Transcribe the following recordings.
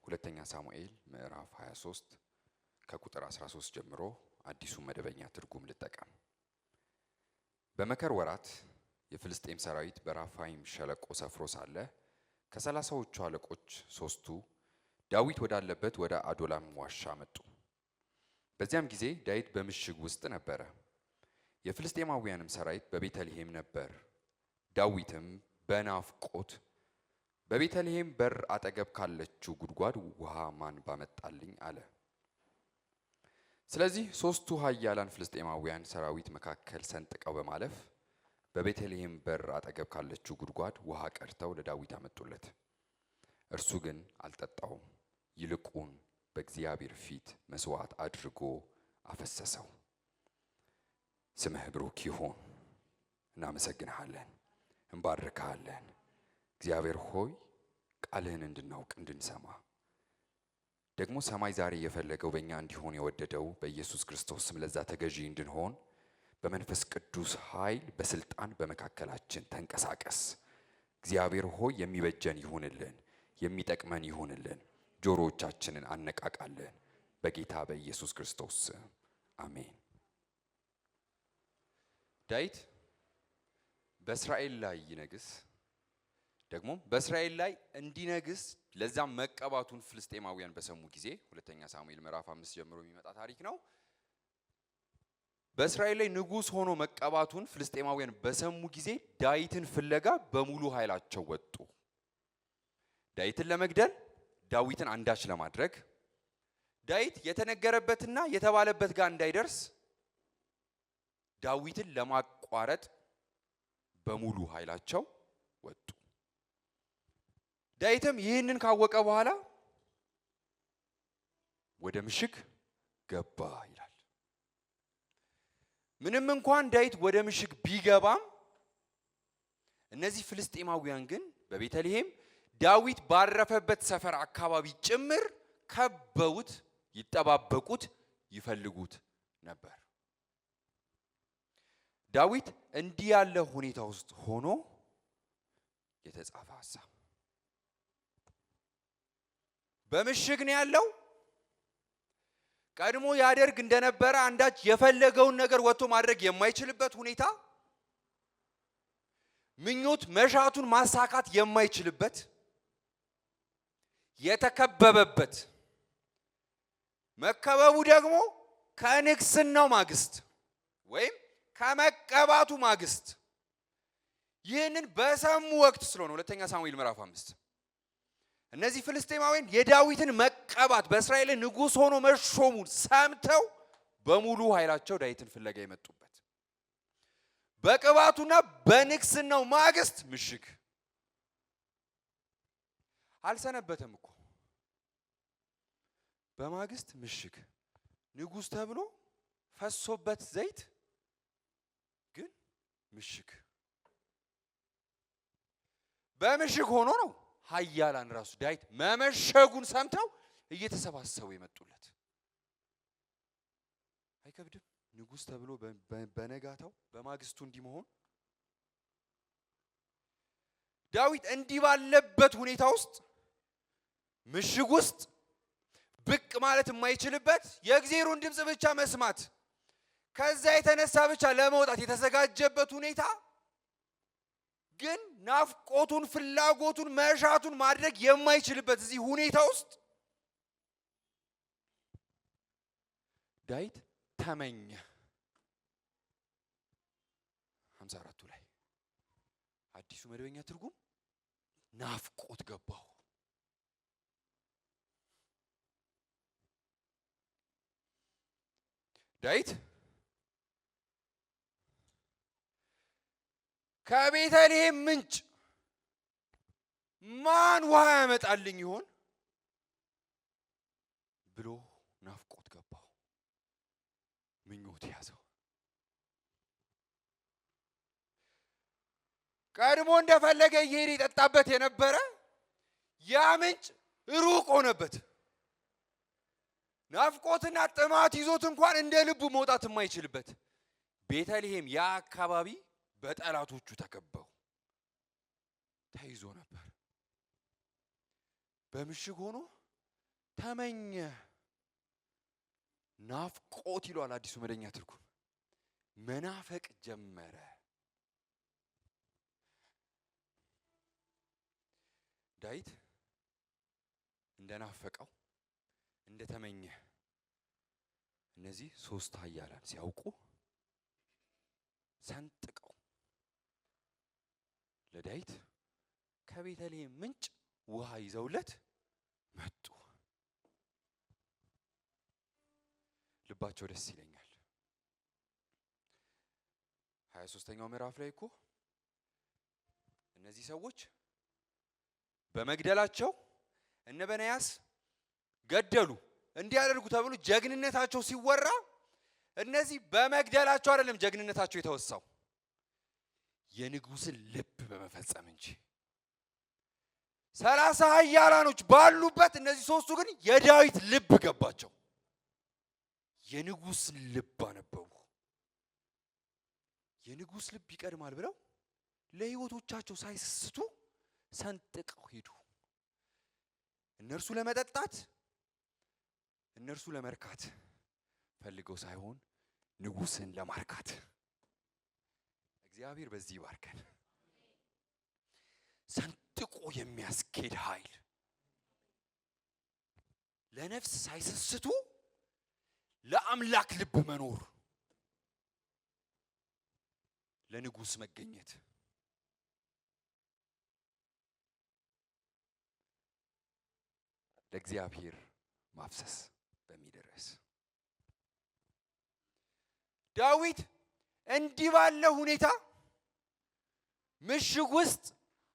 ሁለተኛ ሳሙኤል ምዕራፍ 23 ከቁጥር 13 ጀምሮ አዲሱ መደበኛ ትርጉም ልጠቀም። በመከር ወራት የፍልስጤም ሰራዊት በራፋይም ሸለቆ ሰፍሮ ሳለ ከ30ዎቹ አለቆች 3ቱ ዳዊት ወዳለበት ወደ አዶላም ዋሻ መጡ። በዚያም ጊዜ ዳዊት በምሽግ ውስጥ ነበረ። የፍልስጤማውያንም ሰራዊት በቤተልሔም ነበር። ዳዊትም በናፍቆት በቤተልሔም በር አጠገብ ካለችው ጉድጓድ ውሃ ማን ባመጣልኝ አለ። ስለዚህ 3ቱ ኃያላን ፍልስጤማውያን ሰራዊት መካከል ሰንጥቀው በማለፍ በቤተልሔም በር አጠገብ ካለችው ጉድጓድ ውሃ ቀድተው ለዳዊት አመጡለት። እርሱ ግን አልጠጣውም፣ ይልቁን በእግዚአብሔር ፊት መስዋዕት አድርጎ አፈሰሰው። ስምህ ብሩክ ይሁን። እናመሰግንሃለን፣ እንባርክሃለን። እግዚአብሔር ሆይ ቃልህን እንድናውቅ እንድንሰማ ደግሞ ሰማይ ዛሬ የፈለገው በእኛ እንዲሆን የወደደው በኢየሱስ ክርስቶስ ስም ለዛ ተገዢ እንድንሆን በመንፈስ ቅዱስ ኃይል በስልጣን በመካከላችን ተንቀሳቀስ። እግዚአብሔር ሆይ የሚበጀን ይሁንልን፣ የሚጠቅመን ይሁንልን። ጆሮዎቻችንን አነቃቃለን በጌታ በኢየሱስ ክርስቶስ ስም አሜን። ዳዊት በእስራኤል ላይ ይነግስ፣ ደግሞ በእስራኤል ላይ እንዲነግስ ለዛም መቀባቱን ፍልስጤማውያን በሰሙ ጊዜ ሁለተኛ ሳሙኤል ምዕራፍ 5 ጀምሮ የሚመጣ ታሪክ ነው። በእስራኤል ላይ ንጉስ ሆኖ መቀባቱን ፍልስጤማውያን በሰሙ ጊዜ ዳዊትን ፍለጋ በሙሉ ኃይላቸው ወጡ። ዳዊትን ለመግደል፣ ዳዊትን አንዳች ለማድረግ፣ ዳዊት የተነገረበትና የተባለበት ጋር እንዳይደርስ ዳዊትን ለማቋረጥ በሙሉ ኃይላቸው ወጡ። ዳዊትም ይህንን ካወቀ በኋላ ወደ ምሽግ ገባ ይላል። ምንም እንኳን ዳዊት ወደ ምሽግ ቢገባም እነዚህ ፍልስጤማውያን ግን በቤተልሔም ዳዊት ባረፈበት ሰፈር አካባቢ ጭምር ከበውት ይጠባበቁት ይፈልጉት ነበር። ዳዊት እንዲህ ያለ ሁኔታ ውስጥ ሆኖ የተጻፈ ሐሳብ በምሽግ ነው ያለው። ቀድሞ ያደርግ እንደነበረ አንዳች የፈለገውን ነገር ወጥቶ ማድረግ የማይችልበት ሁኔታ፣ ምኞት መሻቱን ማሳካት የማይችልበት የተከበበበት፣ መከበቡ ደግሞ ከንግስናው ማግስት ወይም ከመቀባቱ ማግስት ይህንን በሰሙ ወቅት ስለሆነ ሁለተኛ ሳሙኤል ምዕራፍ 5 እነዚህ ፍልስጤማውያን የዳዊትን መቀባት በእስራኤል ንጉስ ሆኖ መሾሙን ሰምተው በሙሉ ኃይላቸው ዳዊትን ፍለጋ የመጡበት በቅባቱና በንግስናው ማግስት ምሽግ አልሰነበተም እኮ። በማግስት ምሽግ ንጉስ ተብሎ ፈሶበት ዘይት ግን ምሽግ በምሽግ ሆኖ ነው ኃያላን ራሱ ዳዊት መመሸጉን ሰምተው እየተሰባሰቡ የመጡለት። አይከብድም? ንጉስ ተብሎ በነጋታው በማግስቱ እንዲመሆን። ዳዊት እንዲህ ባለበት ሁኔታ ውስጥ ምሽግ ውስጥ ብቅ ማለት የማይችልበት የእግዚአብሔርን ድምጽ ብቻ መስማት ከዛ የተነሳ ብቻ ለመውጣት የተዘጋጀበት ሁኔታ ግን ናፍቆቱን ፍላጎቱን መሻቱን ማድረግ የማይችልበት እዚህ ሁኔታ ውስጥ ዳዊት ተመኘ። 54ቱ ላይ አዲሱ መደበኛ ትርጉም ናፍቆት ገባው። ዳዊት ከቤተልሔም ምንጭ ማን ውሃ ያመጣልኝ ይሆን ብሎ ናፍቆት ገባው፣ ምኞት ያዘው። ቀድሞ እንደፈለገ እየሄደ ይጠጣበት የነበረ ያ ምንጭ ሩቅ ሆነበት። ናፍቆትና ጥማት ይዞት እንኳን እንደ ልቡ መውጣት የማይችልበት ቤተልሔም ያ አካባቢ በጠላቶቹ ተከበው ተይዞ ነበር። በምሽግ ሆኖ ተመኘ፣ ናፍቆት ይሏል አዲሱ መደበኛ ትርጉም። መናፈቅ ጀመረ። ዳዊት እንደናፈቀው እንደተመኘ እነዚህ ሶስት ኃያላን ሲያውቁ ሰንጥቀው ለዳዊት ከቤተልሔም ምንጭ ውሃ ይዘውለት መጡ። ልባቸው ደስ ይለኛል። 23ኛው ምዕራፍ ላይ እኮ እነዚህ ሰዎች በመግደላቸው እነ በናያስ ገደሉ እንዲያደርጉ ተብሎ ጀግንነታቸው ሲወራ እነዚህ በመግደላቸው አይደለም ጀግንነታቸው የተወሳው የንጉሥን ልብ በመፈጸም እንጂ። 30 ኃያላኖች ባሉበት እነዚህ ሶስቱ ግን የዳዊት ልብ ገባቸው። የንጉሥን ልብ አነበቡ። የንጉሥ ልብ ይቀድማል ብለው ለሕይወቶቻቸው ሳይስቱ ሰንጥቀው ሄዱ። እነርሱ ለመጠጣት እነርሱ ለመርካት ፈልገው ሳይሆን ንጉሥን ለማርካት። እግዚአብሔር በዚህ ይባርከን። ሰንጥቆ የሚያስኬድ ኃይል፣ ለነፍስ ሳይሰስቱ ለአምላክ ልብ መኖር፣ ለንጉሥ መገኘት። ለእግዚአብሔር ማፍሰስ በሚል ርዕስ ዳዊት እንዲህ ባለ ሁኔታ ምሽግ ውስጥ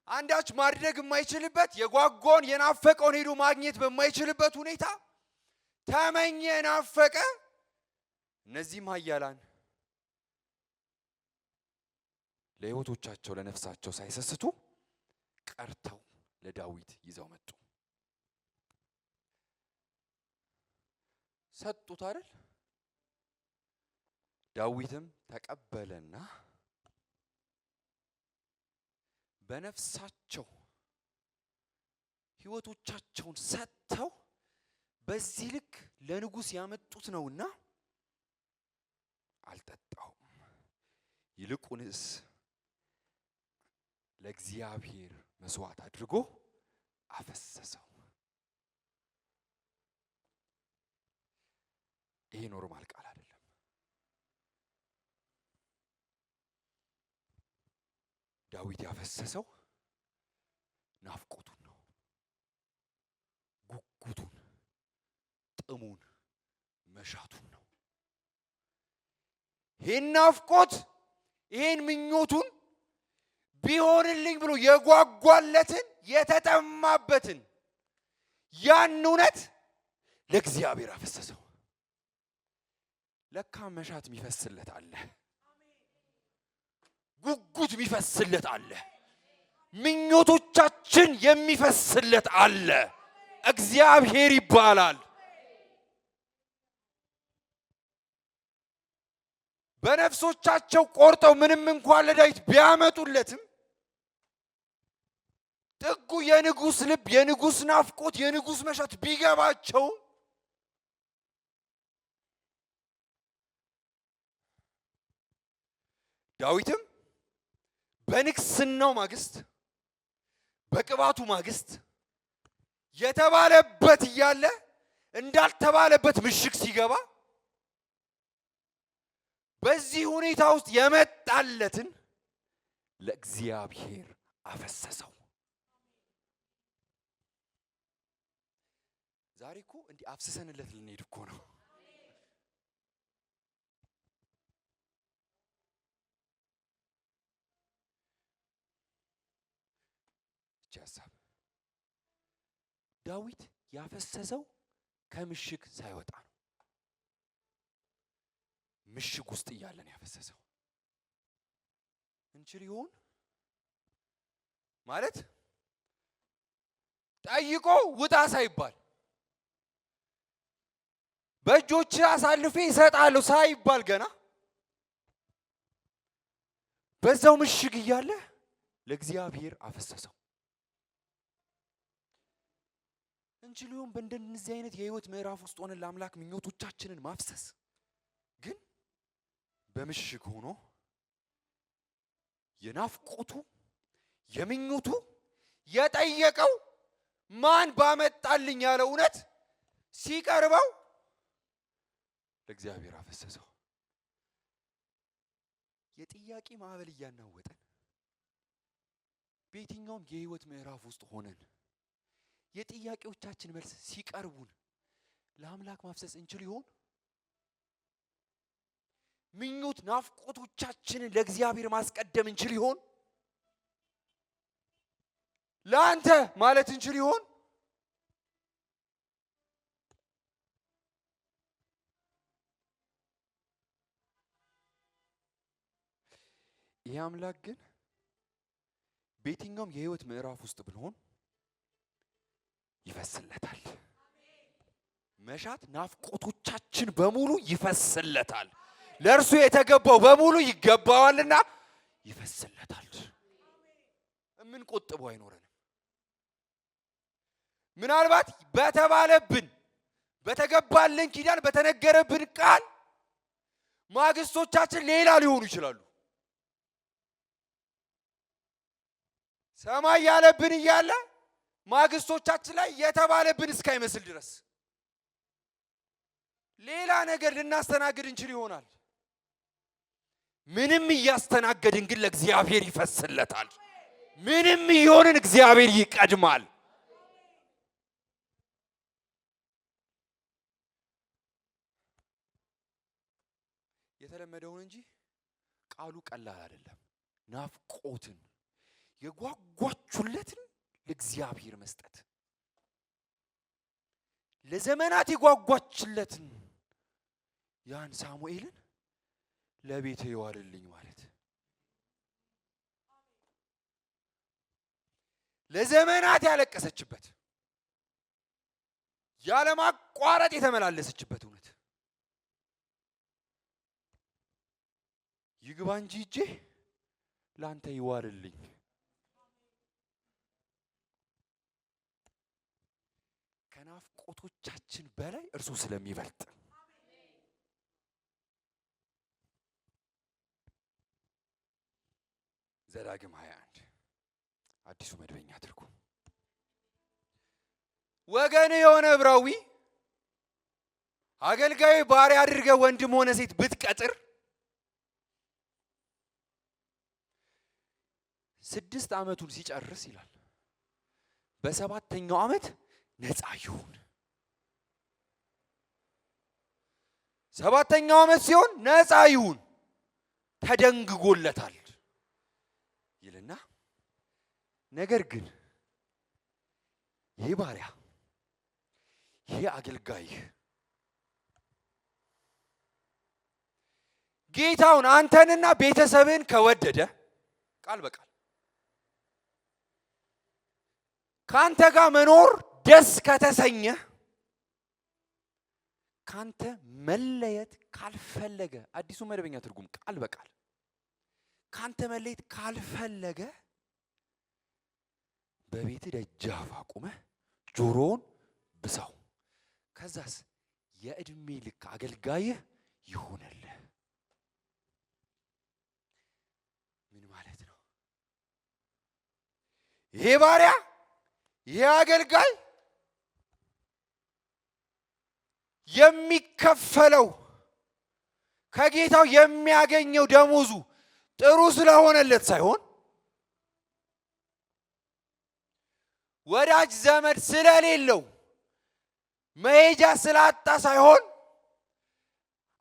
አንዳች ማድረግ የማይችልበት የጓጓውን የናፈቀውን ሄዶ ማግኘት በማይችልበት ሁኔታ ተመኘ፣ ናፈቀ። እነዚህም ኃያላን ለሕይወቶቻቸው ለነፍሳቸው ሳይሰስቱ ቀርተው ለዳዊት ይዘው መጡ። ሰጡት አይደል? ዳዊትም ተቀበለና በነፍሳቸው ሕይወቶቻቸውን ሰጥተው በዚህ ልክ ለንጉሥ ያመጡት ነውና አልጠጣውም፣ ይልቁንስ ለእግዚአብሔር መስዋዕት አድርጎ አፈሰሰው። ይሄ ኖርማል ቃል አይደለም። ዳዊት ያፈሰሰው ናፍቆቱን ነው፣ ጉጉቱን፣ ጥሙን፣ መሻቱን ነው። ይሄን ናፍቆት ይሄን ምኞቱን ቢሆንልኝ ብሎ የጓጓለትን የተጠማበትን ያን እውነት ለእግዚአብሔር አፈሰሰው። ለካ መሻት የሚፈስለት አለ፣ ጉጉት የሚፈስለት አለ፣ ምኞቶቻችን የሚፈስለት አለ። እግዚአብሔር ይባላል። በነፍሶቻቸው ቆርጠው ምንም እንኳን ለዳዊት ቢያመጡለትም ጥጉ የንጉሥ ልብ፣ የንጉሥ ናፍቆት፣ የንጉሥ መሻት ቢገባቸው ዳዊትም በንግስናው ማግስት በቅባቱ ማግስት የተባለበት እያለ እንዳልተባለበት ምሽግ ሲገባ በዚህ ሁኔታ ውስጥ የመጣለትን ለእግዚአብሔር አፈሰሰው። ዛሬ እኮ እንዲህ አፍስሰንለት ልንሄድ እኮ ነው። ሐሳብ ዳዊት ያፈሰሰው ከምሽግ ሳይወጣ ነው። ምሽግ ውስጥ እያለ ነው ያፈሰሰው። እንችል ይሆን ማለት ጠይቆ ውጣ ሳይባል በእጆች አሳልፌ እሰጣለሁ ሳይባል ገና በዛው ምሽግ እያለ ለእግዚአብሔር አፈሰሰው። እንችልም በእንደዚህ አይነት የህይወት ምዕራፍ ውስጥ ሆነን ለአምላክ ምኞቶቻችንን ማፍሰስ ግን በምሽግ ሆኖ የናፍቆቱ የምኞቱ የጠየቀው ማን ባመጣልኝ ያለው እውነት ሲቀርበው ለእግዚአብሔር አፈሰሰው። የጥያቄ ማዕበል እያናወጠን በየትኛውም የህይወት ምዕራፍ ውስጥ ሆነን የጥያቄዎቻችን መልስ ሲቀርቡን ለአምላክ ማፍሰስ እንችል ይሆን? ምኞት ናፍቆቶቻችንን ለእግዚአብሔር ማስቀደም እንችል ይሆን? ለአንተ ማለት እንችል ይሆን? ይህ አምላክ ግን በየትኛውም የህይወት ምዕራፍ ውስጥ ብንሆን ይፈስለታል። መሻት ናፍቆቶቻችን በሙሉ ይፈስለታል። ለእርሱ የተገባው በሙሉ ይገባዋልና ይፈስለታል። ምን ቆጥቦ አይኖረንም። ምናልባት በተባለብን በተገባልን ኪዳን በተነገረብን ቃል ማግስቶቻችን ሌላ ሊሆኑ ይችላሉ። ሰማይ ያለብን እያለ ማግስቶቻችን ላይ የተባለብን እስካይመስል ድረስ ሌላ ነገር ልናስተናግድ እንችል ይሆናል። ምንም እያስተናገድን ግን ለእግዚአብሔር ይፈስለታል። ምንም ይሆንን እግዚአብሔር ይቀድማል። የተለመደውን እንጂ ቃሉ ቀላል አይደለም። ናፍቆትን የጓጓችሁለትን ለእግዚአብሔር መስጠት፣ ለዘመናት የጓጓችለትን ያን ሳሙኤልን ለቤቴ ይዋልልኝ ማለት፣ ለዘመናት ያለቀሰችበት ያለማቋረጥ የተመላለሰችበት እውነት ይግባ እንጂ እጄ ላንተ ይዋልልኝ። ከናፍቆቶቻችን በላይ እርሱ ስለሚበልጥ ዘዳግም 21 አዲሱ መደበኛ ትርጉም። ወገን የሆነ ዕብራዊ አገልጋይ ባሪያ አድርገህ ወንድም ሆነ ሴት ብትቀጥር 6 ዓመቱን ሲጨርስ ይላል በ7ኛው ዓመት ነፃ ይሁን። 7ኛው ዓመት ሲሆን ነፃ ይሁን ተደንግጎለታል ይልና ነገር ግን ይህ ባሪያ ይህ አገልጋይ ጌታውን አንተንና ቤተሰብን ከወደደ ቃል በቃል ካንተ ጋር መኖር ደስ ከተሰኘ ካንተ መለየት ካልፈለገ አዲሱ መደበኛ ትርጉም ቃል በቃል ካንተ መለየት ካልፈለገ በቤት ደጃፍ አቁመህ ጆሮውን ብሳው፣ ከዛስ የእድሜ ልክ አገልጋይህ ይሆነልህ። ምን ማለት ነው? ይሄ ባሪያ ይሄ አገልጋይ የሚከፈለው ከጌታው የሚያገኘው ደሞዙ ጥሩ ስለሆነለት ሳይሆን ወዳጅ ዘመድ ስለሌለው መሄጃ ስላጣ ሳይሆን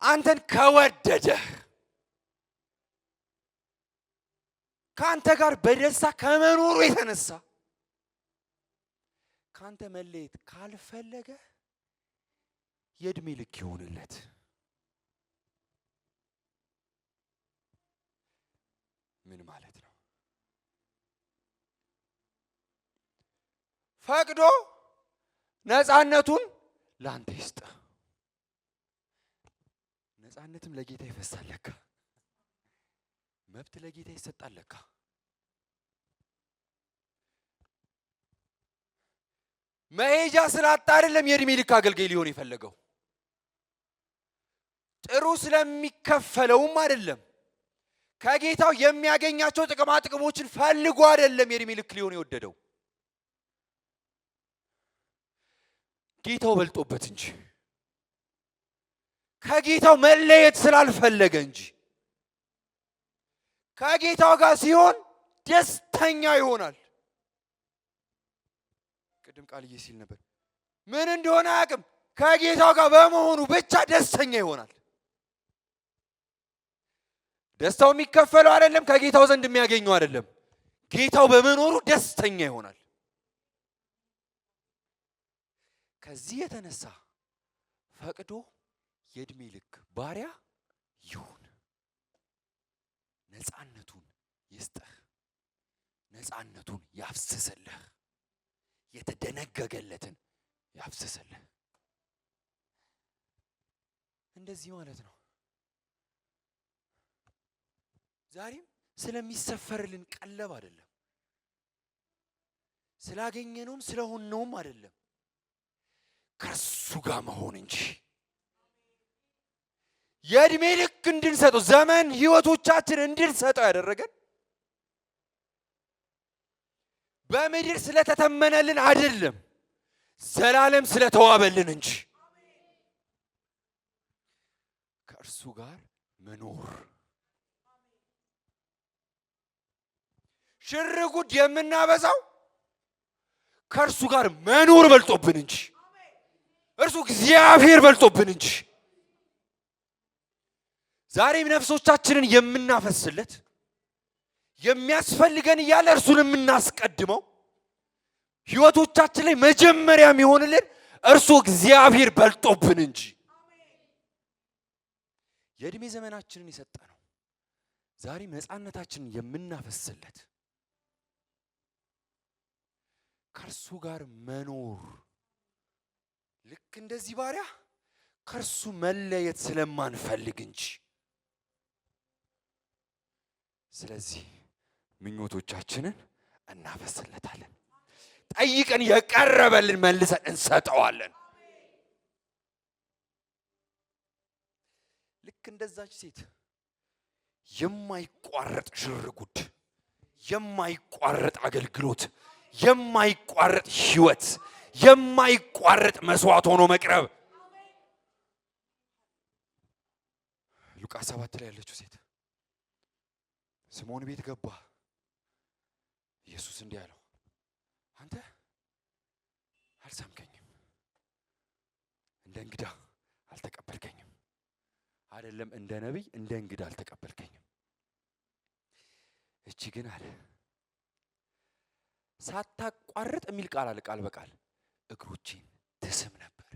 አንተን ከወደደህ ካንተ ጋር በደስታ ከመኖሩ የተነሳ ካንተ መለየት ካልፈለገ የእድሜ ልክ ይሆንለት። ምን ማለት ነው? ፈቅዶ ነፃነቱን ላንተ ይስጥ። ነፃነትም ለጌታ ይፈሳል ለካ። መብት ለጌታ ይሰጣል ለካ። መሄጃ ስላጣ አይደለም የእድሜ ልክ አገልጋይ ሊሆን የፈለገው። ጥሩ ስለሚከፈለውም አይደለም። ከጌታው የሚያገኛቸው ጥቅማ ጥቅሞችን ፈልጎ አይደለም የእድሜ ልክ ሊሆን የወደደው። ጌታው በልጦበት እንጂ ከጌታው መለየት ስላልፈለገ እንጂ። ከጌታው ጋር ሲሆን ደስተኛ ይሆናል። ቅድም ቃልዬ ሲል ነበር ምን እንደሆነ አያውቅም። ከጌታው ጋር በመሆኑ ብቻ ደስተኛ ይሆናል። ደስታው የሚከፈለው አይደለም፣ ከጌታው ዘንድ የሚያገኘው አይደለም። ጌታው በመኖሩ ደስተኛ ይሆናል። ከዚህ የተነሳ ፈቅዶ የእድሜ ልክ ባሪያ ይሁን። ነፃነቱን ይስጥህ፣ ነፃነቱን ያፍስስልህ፣ የተደነገገለትን ያፍስስልህ። እንደዚህ ማለት ነው። ዛሬም ስለሚሰፈርልን ቀለብ አይደለም፣ ስላገኘነውም ስለሆነውም አይደለም፣ ከእርሱ ጋር መሆን እንጂ። የእድሜ ልክ እንድንሰጠው ዘመን ህይወቶቻችን እንድንሰጠው ያደረገን በምድር ስለተተመነልን አይደለም፣ ዘላለም ስለተዋበልን እንጂ። ከእርሱ ጋር መኖር ሽርጉድ የምናበዛው ከእርሱ ጋር መኖር በልጦብን እንጂ፣ እርሱ እግዚአብሔር በልጦብን እንጂ። ዛሬም ነፍሶቻችንን የምናፈስለት የሚያስፈልገን እያለ እርሱን የምናስቀድመው ህይወቶቻችን ላይ መጀመሪያ የሚሆንልን እርሱ እግዚአብሔር በልጦብን እንጂ። የእድሜ ዘመናችንን የሰጠነው ዛሬ ነፃነታችንን የምናፈስለት ከእርሱ ጋር መኖር ልክ እንደዚህ ባሪያ ከእርሱ መለየት ስለማንፈልግ እንጂ። ስለዚህ ምኞቶቻችንን እናፈስለታለን። ጠይቀን የቀረበልን መልሰን እንሰጠዋለን። ልክ እንደዛች ሴት የማይቋረጥ ሽርጉድ፣ የማይቋረጥ አገልግሎት፣ የማይቋረጥ ህይወት፣ የማይቋረጥ መስዋዕት ሆኖ መቅረብ። ሉቃስ 7 ላይ ያለችው ሴት ስምዖን ቤት ገባ። ኢየሱስ እንዲህ አለው፣ አንተ አልሳምከኝም፣ እንደ እንግዳ አልተቀበልከኝም። አይደለም እንደ ነቢይ፣ እንደ እንግዳ አልተቀበልከኝም። እቺ ግን አለ ሳታቋርጥ የሚል ቃል አለ፣ ቃል በቃል እግሮቼን ትስም ነበር።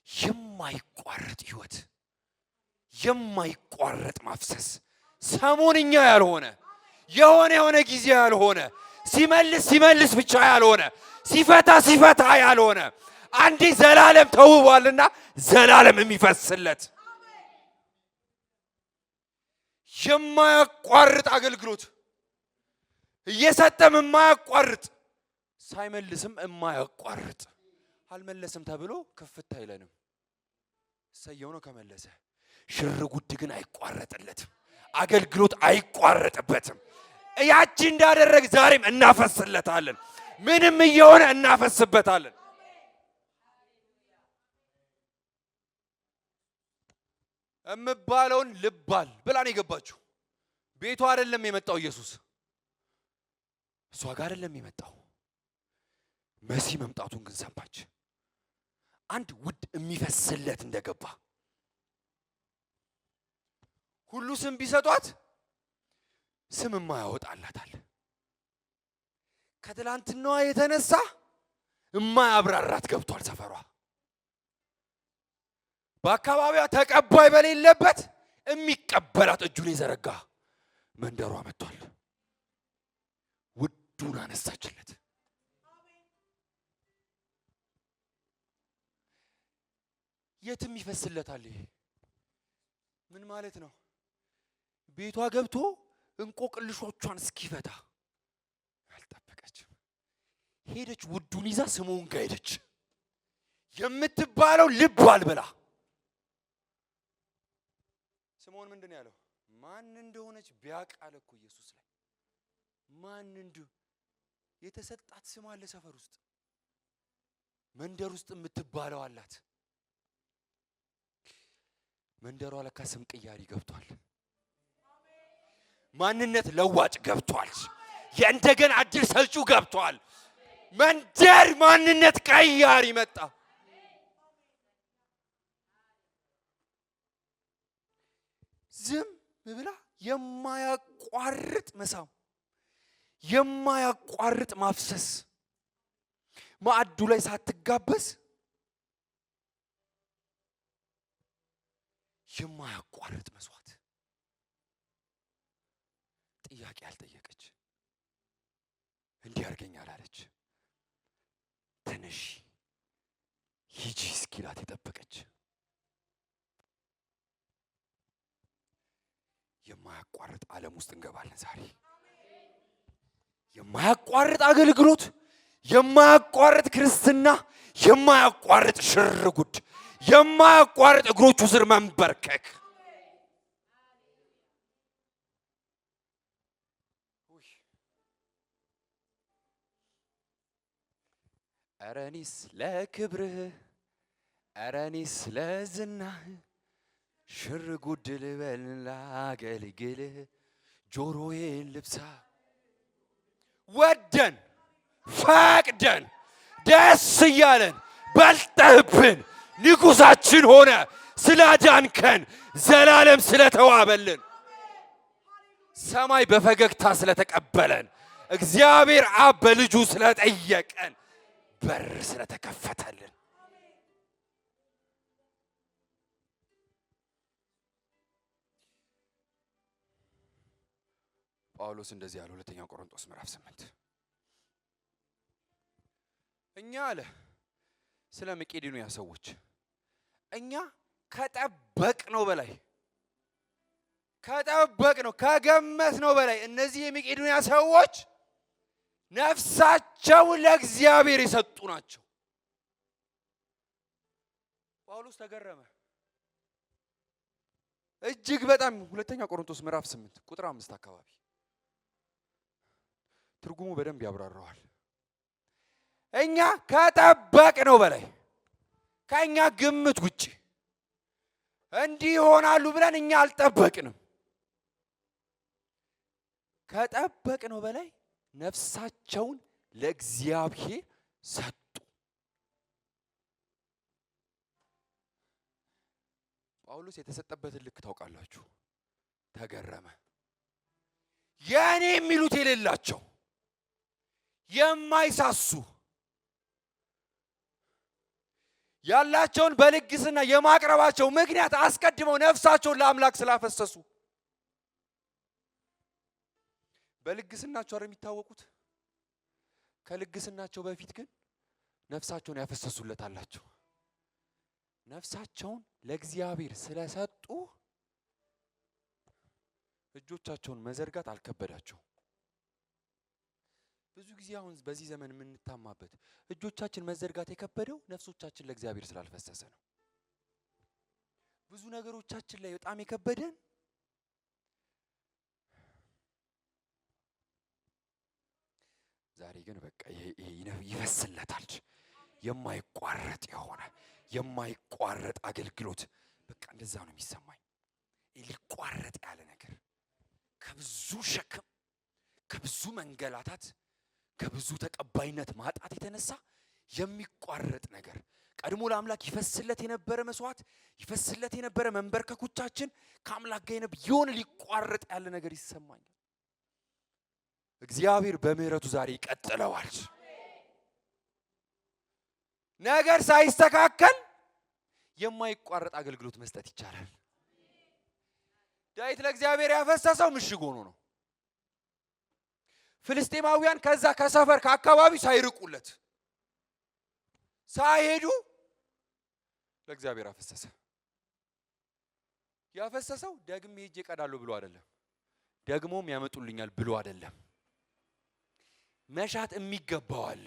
የማይቋረጥ ህይወት፣ የማይቋረጥ ማፍሰስ፣ ሰሞንኛ ያልሆነ የሆነ ጊዜ ያልሆነ ሲመልስ ብቻ ያልሆነ ሲፈታ ያልሆነ አንዴ ዘላለም ተውቧልና ዘላለም የሚፈስለት የማያቋርጥ አገልግሎት እየሰጠም የማያቋርጥ ሳይመልስም የማያቋርጥ። አልመለስም ተብሎ ክፍት አይለንም። ሰየው ነው ከመለሰ። ሽርጉድ ግን አይቋረጥለትም፣ አገልግሎት አይቋረጥበትም። ያቺ እንዳደረግ ዛሬም እናፈስለታለን። ምንም እየሆነ እናፈስበታለን። እምባለውን ልባል ብላን የገባችሁ ቤቷ አይደለም የመጣው ኢየሱስ፣ እሷ ጋር አይደለም የመጣው። መሲ መምጣቱን ግን ሰማች። አንድ ውድ የሚፈስለት እንደገባ ሁሉ ስም ቢሰጧት ስም የማያወጣላታል። ከትላንትናዋ የተነሳ የማያብራራት ገብቷል ሰፈሯ። በአካባቢዋ ተቀባይ በሌለበት የሚቀበላት እጁን የዘረጋ መንደሯ መጥቷል። ውዱን አነሳችለት። የትም ይፈስለታል። ይሄ ምን ማለት ነው? ቤቷ ገብቶ እንቆቅልሾቿን እስኪፈታ አልጠበቀችም። ሄደች ውዱን ይዛ ስምዖን ጋር ሄደች። የምትባለው ልብ አልበላ። ስምዖን ምንድን ነው ያለው? ማን እንደሆነች ቢያውቅ አለ እኮ ኢየሱስ ላይ ማን እንደው የተሰጣት ስም አለ። ሰፈር ውስጥ መንደር ውስጥ የምትባለው አላት። መንደሯ ለካ ስም ቅያሪ ገብቷል። ማንነት ለዋጭ ገብቷል። የእንደገና አዲስ ሰጪው ገብቷል። መንደር ማንነት ቀያሪ መጣ። ዝም ብላ የማያቋርጥ መሳም፣ የማያቋርጥ ማፍሰስ፣ ማዕዱ ላይ ሳትጋበዝ የማያቋርጥ መስዋዕት። ጥያቄ አልጠየቀች። እንዲህ አድርገኛል አለች። ተነሺ ሂጂ እስኪላት የጠበቀች። የማያቋርጥ ዓለም ውስጥ እንገባለን ዛሬ። የማያቋርጥ አገልግሎት፣ የማያቋርጥ ክርስትና፣ የማያቋርጥ ሽርጉድ፣ የማያቋርጥ እግሮቹ ስር መንበርከክ። ኧረ እኔስ ለክብርህ፣ ኧረ እኔስ ለዝናህ ሽርጉድ ልበል ላገልግልህ፣ ጆሮዬን ልብሳ። ወደን ፈቅደን ደስ እያለን በልጠህብን ንጉሳችን ሆነ ስላዳንከን፣ ዘላለም ስለተዋበልን፣ ሰማይ በፈገግታ ስለተቀበለን፣ እግዚአብሔር አብ በልጁ ስለጠየቀን፣ በር ስለተከፈተልን። ጳውሎስ እንደዚህ ያለ ሁለተኛ ቆሮንቶስ ምዕራፍ 8 እኛ አለ ስለ መቄዶንያ ሰዎች እኛ ከጠበቅነው በላይ ከገመትነው በላይ እነዚህ የመቄዶንያ ሰዎች ነፍሳቸውን ለእግዚአብሔር የሰጡ ናቸው። ጳውሎስ ተገረመ እጅግ በጣም። ሁለተኛ ቆሮንቶስ ምዕራፍ 8 ቁጥር 5 አካባቢ ትርጉሙ በደንብ ያብራራዋል። እኛ ከጠበቅነው በላይ ከኛ ግምት ውጪ እንዲህ ይሆናሉ ብለን እኛ አልጠበቅንም። ከጠበቅነው በላይ ነፍሳቸውን ለእግዚአብሔር ሰጡ። ጳውሎስ የተሰጠበትን ልክ ታውቃላችሁ። ተገረመ። የኔ የሚሉት የሌላቸው የማይሳሱ ያላቸውን በልግስና የማቅረባቸው ምክንያት አስቀድመው ነፍሳቸውን ለአምላክ ስላፈሰሱ በልግስናቸው አይደል የሚታወቁት። ከልግስናቸው በፊት ግን ነፍሳቸውን ያፈሰሱለት አላቸው። ነፍሳቸውን ለእግዚአብሔር ስለሰጡ እጆቻቸውን መዘርጋት አልከበዳቸው። ብዙ ጊዜ አሁን በዚህ ዘመን የምንታማበት እጆቻችን መዘርጋት የከበደው ነፍሶቻችን ለእግዚአብሔር ስላልፈሰሰ ነው። ብዙ ነገሮቻችን ላይ በጣም የከበደን ዛሬ ግን በቃ ይፈስለታል። የማይቋረጥ የሆነ የማይቋረጥ አገልግሎት በቃ እንደዛ ነው የሚሰማኝ። ሊቋረጥ ያለ ነገር ከብዙ ሸክም፣ ከብዙ መንገላታት፣ ከብዙ ተቀባይነት ማጣት የተነሳ የሚቋረጥ ነገር ቀድሞ ለአምላክ ይፈስለት የነበረ መስዋዕት፣ ይፈስለት የነበረ መንበርከኮቻችን ከአምላክ ጋር የሆነ ሊቋረጥ ያለ ነገር ይሰማኛል። እግዚአብሔር በምህረቱ ዛሬ ይቀጥለዋል። ነገር ሳይስተካከል የማይቋረጥ አገልግሎት መስጠት ይቻላል። ዳዊት ለእግዚአብሔር ያፈሰሰው ምሽግ ሆኖ ነው። ፍልስጤማውያን ከዛ ከሰፈር ከአካባቢው ሳይርቁለት ሳይሄዱ ለእግዚአብሔር አፈሰሰ። ያፈሰሰው ደግሜ ሄጄ እቀዳለሁ ብሎ አይደለም፣ ደግሞም ያመጡልኛል ብሎ አይደለም። መሻት የሚገባው አለ።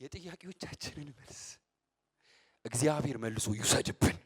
የጥያቄዎቻችንን መልስ እግዚአብሔር መልሶ ይውሰድብን።